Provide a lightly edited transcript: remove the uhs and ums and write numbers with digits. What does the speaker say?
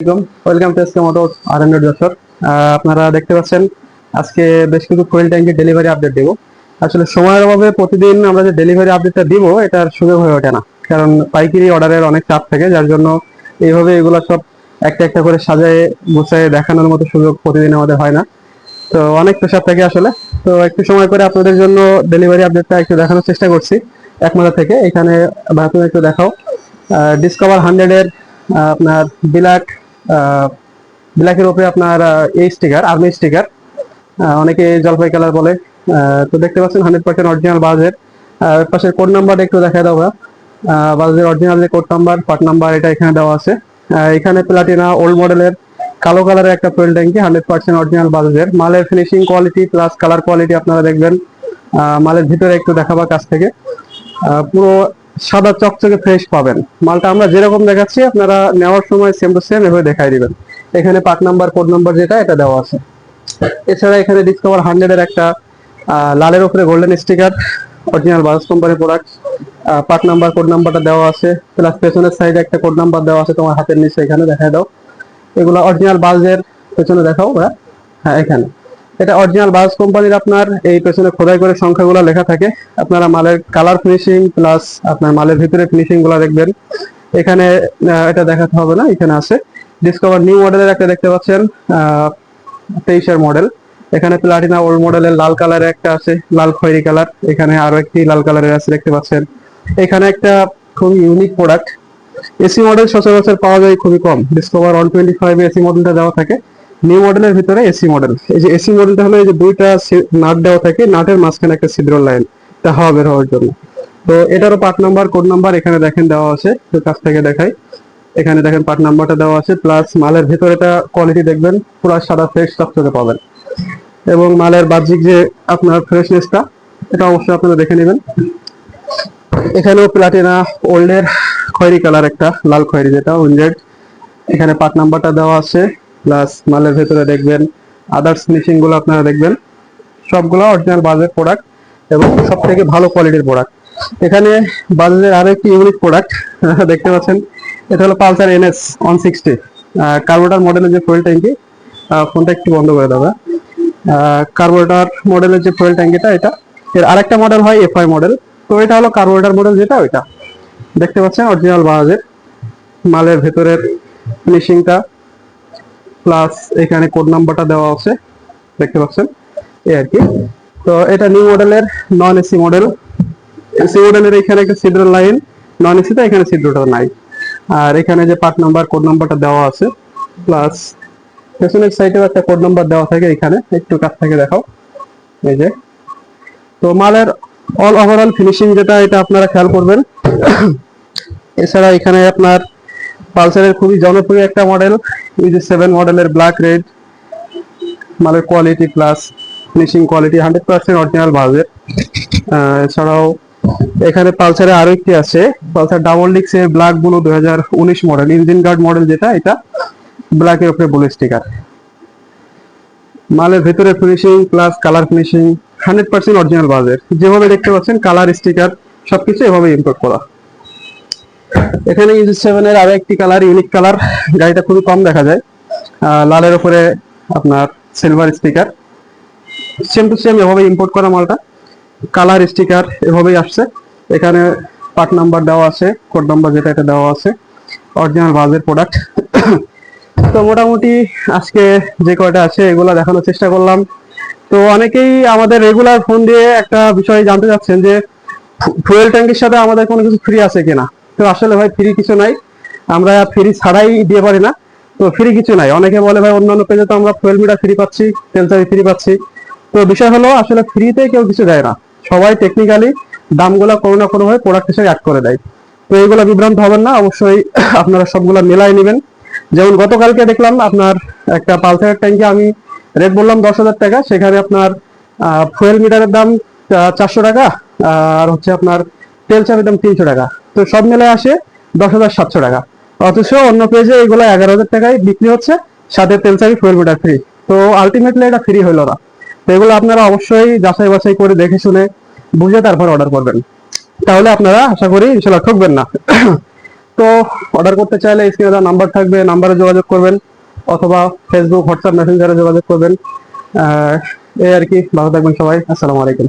Welcome to SK motors আর যশোর। আপনারা দেখতে পাচ্ছেন আজকে বেশ কিছু ফুয়েল ট্যাঙ্কের ডেলিভারি আপডেট দেবো। আসলে সময়ের অভাবে প্রতিদিন আমরা যে ডেলিভারি আপডেটটা দিব এটার সুযোগ হয়ে ওঠে না, কারণ পাইকারি অর্ডারের অনেক চাপ থাকে, যার জন্য এইভাবে এগুলো সব একটা একটা করে সাজায় গুছায় দেখানোর মতো সুযোগ প্রতিদিন আমাদের হয় না। তো অনেক প্রেশার থাকে আসলে। তো একটু সময় করে আপনাদের জন্য ডেলিভারি আপডেটটা একটু দেখানোর চেষ্টা করছি একমাত্র থেকে। এখানে তুমি একটু দেখাও ডিসকভার 100 এর আপনার বিলাক ব্ল্যাকের উপরে আপনার এই স্টিকার, আর্মি স্টিকার, অনেকে জলপাই কালার বলে। তো দেখতে পাচ্ছেন 100% অরিজিনাল বাজের পাশের কোড নাম্বারটা একটু দেখা দাও। বাজের অরিজিনাল যে কোড নাম্বার, পার্ট নাম্বার, এটা এখানে দেওয়া আছে। এখানে প্লাটিনা ওল্ড মডেলের কালো কালারের একটা ফুয়েল ট্যাঙ্কি 100% অরিজিনাল বাজের। মালের finishing quality plus colour quality আপনারা দেখবেন। মালের ভিতরে একটু দেখাবা কাছ থেকে, পুরো সাদা চকচকে ফ্রেশ পাবেন। মালটা আমরা যেরকম দেখাচ্ছি আপনারা নেওয়ার সময় সেম টু সেম এভাবে দেখাই দিবেন। এখানে পার্ট নাম্বার কোড নাম্বার যেটা এটা দেওয়া আছে। এছাড়া এখানে ডিসকভার 100 এর একটা লালের উপরে গোল্ডেন স্টিকার, অরিজিনাল বাজাজ কোম্পানির প্রোডাক্ট। পার্ট নাম্বার কোড নাম্বারটা দেওয়া আছে, প্লাস পেছনের সাইডে একটা কোড নাম্বার দেওয়া আছে, তোমার হাতের নিচে এখানে দেখায় দাও। এগুলো অরিজিনাল বাজাজের, পেছনে দেখাও। হ্যাঁ, এখানে এটা অরিজিনাল বাজাজ কোম্পানির। আপনার এই পেছনে খোদাই করে সংখ্যাগুলো লেখা থাকে। আপনারা মালের কালার ফিনিশিং প্লাস আপনার মালের ভিতরে ফিনিশিং গুলো দেখবেন। এখানে এটা দেখাতে হবে না, এখানে আছে। ডিসকভার নিউ মডেলের একটা দেখতে পাচ্ছেন, 23-এর মডেল। এখানে প্লাটিনা ওল্ড মডেলের লাল কালারের একটা আছে, লাল খয়েরি কালার। এখানে আরো একটি লাল কালারের আছে দেখতে পাচ্ছেন। এখানে একটা খুব ইউনিক প্রোডাক্ট, এসি মডেল সচরাচর পাওয়া যায় খুবই কম। ডিসকভার 125 এসি মডেলটা দেওয়া থাকে নিউ মডেলের ভিতরে। এসি মডেল, এই যে এসি মডেলটা হলো এই যে দুইটা নাট দেওয়া থাকে, নাটের মাঝখানে একটা ছিদ্র লাইন, তা হাওয়া বের হওয়ার জন্য। তো এটারও পার্ট নাম্বার কোড নাম্বার এখানে দেখেন দেওয়া আছে, তো কাছ থেকে দেখাই। এখানে দেখেন পার্ট নাম্বারটা দেওয়া আছে, প্লাস মালের ভেতরেটা কোয়ালিটি দেখবেন পুরো সাদা ফ্রেশ চকচকে পাবেন। এবং মালের বাহ্যিক যে আপনার ফ্রেশনেসটা, এটা অবশ্যই আপনারা দেখে নেবেন। এখানেও প্লাটিনা ওল্ডের খয়েরি কালার, একটা লাল খয়েরি যেটা উইন্ডেড। এখানে পার্ট নাম্বারটা দেওয়া আছে, প্লাস মালের ভেতরে দেখবেন আদার্স ফিনিশিং গুলো আপনারা দেখবেন। সবগুলো অরিজিনাল বাজাজের প্রোডাক্ট এবং সব থেকে ভালো কোয়ালিটির প্রোডাক্ট। এখানে বাজাজের আরো একটি ইউনিক প্রোডাক্ট দেখতে পাচ্ছেন, এটা হলো পালসার NS 160 কার্বোরেটর মডেলের যে ফুয়েল ট্যাঙ্কি। ফোনটা একটু বন্ধ করে দেওয়া। কার্বোরেটর মডেলের যে ফুয়েল ট্যাঙ্কিটা, এটা এর আরেকটা মডেল হয় FI মডেল। তো এটা হলো কার্বোরেটর মডেল যেটা, ওইটা দেখতে পাচ্ছেন অরিজিনাল বাজাজের। মালের ভেতরের ফিনিশিংটা প্লাস এখানে কোড নাম্বারটা দেওয়া আছে দেখতে পাচ্ছেন, এই আর কি। তো এটা নিউ মডেলের নন এসি মডেল। এসি মডেলের এখানে একটা ছিদ্র লাইন, নন এসিতে এখানে ছিদ্রটা নাই। আর এখানে যে পার্ট নাম্বার কোড নাম্বারটা দেওয়া আছে, প্লাস পেছনের সাইডেও একটা কোড নাম্বার দেওয়া থাকে। এখানে একটু কাছ থেকে দেখাও, এই যে। তো মালের অল ওভারঅল ফিনিশিং যেটা, এটা আপনারা খেয়াল করবেন। এছাড়া এখানে আপনার পালসারের খুবই জনপ্রিয় একটা মডেল EG7 মডেলের ব্ল্যাক রেড, মালের quality plus finishing quality 100% original বাজের। এছাড়াও এখানে পালসারে আরো একটি আছে, পালসার ডাবল ডিক্স এর black blue 2019 model, engine guard model যেটা, এটা ব্ল্যাকের উপরে ব্লু স্টিকার। মালের ভেতরে finishing plus colour finishing 100% original বাজের। যেভাবে দেখতে পাচ্ছেন কালার স্টিকার সবকিছু এভাবে ইম্পোর্ট করা। এখানে EG7 এর আরো একটি কালার, ইউনিক কালার, গাড়িটা খুবই কম দেখা যায়। লালের উপরে আপনার silver sticker, same to same এভাবে ইম্পোর্ট করা মালটা। কালার স্টিকার এভাবেই আসছে। এখানে পার্ট নাম্বার দেওয়া আছে, কোড নাম্বার যেটা, এটা দেওয়া আছে। অরিজিনাল বাজের প্রোডাক্ট। তো মোটামুটি আজকে যে কয়টা আছে এগুলা দেখানোর চেষ্টা করলাম। তো অনেকেই আমাদের রেগুলার ফোন দিয়ে একটা বিষয় জানতে চাচ্ছেন যে ফুয়েল ট্যাঙ্কির সাথে আমাদের কোনো কিছু ফ্রি আছে কিনা। তো আসলে ভাই ফ্রি কিছু নাই, আমরা ফ্রি ছাড়াই দিয়ে পারি না। তো ফ্রি কিছু নাই। অনেকে বলে ভাই অন্যান্য পেজে তো আমরা ফুয়েল মিটার ফ্রি পাচ্ছি, তেল চাবি ফ্রি পাচ্ছি। তো বিষয় হলো আসলে ফ্রিতে কেউ কিছু দেয় না, সবাই টেকনিক্যালি দামগুলো কোনো না কোনো ভাবে প্রোডাক্ট হিসেবে অ্যাড করে দেয়। তো এইগুলো বিভ্রান্ত হবেন না, অবশ্যই আপনারা সবগুলো মেলাই নেবেন। যেমন গতকালকে দেখলাম আপনার একটা পালসারের ট্যাঙ্কি আমি রেট বললাম 10,000 টাকা, সেখানে আপনার ফুয়েল মিটারের দাম 400 টাকা, আর হচ্ছে আপনার তেল চাবির দাম 300 টাকা। তো সব মিলে আসে 10,700 টাকা। অথচ অন্য পেজে এগুলো 11,000 টাকায় বিক্রি হচ্ছে, সাথে তেল চাবি ফুয়েল মিটার ফ্রি। তো আলটিমেটলি এটা ফ্রি হলো না। তো এগুলো আপনারা অবশ্যই যাচাই বাছাই করে দেখে শুনে বুঝে তারপর অর্ডার করবেন, তাহলে আপনারা আশা করি ইনশাল্লাহ ঠকবেন না। তো অর্ডার করতে চাইলে স্ক্রিনে দেওয়া নাম্বার থাকবে, নাম্বারে যোগাযোগ করবেন অথবা ফেসবুক, হোয়াটসঅ্যাপ, মেসেঞ্জারে যোগাযোগ করবেন। এই আর কি। ভালো থাকবেন সবাই। আসসালামু আলাইকুম।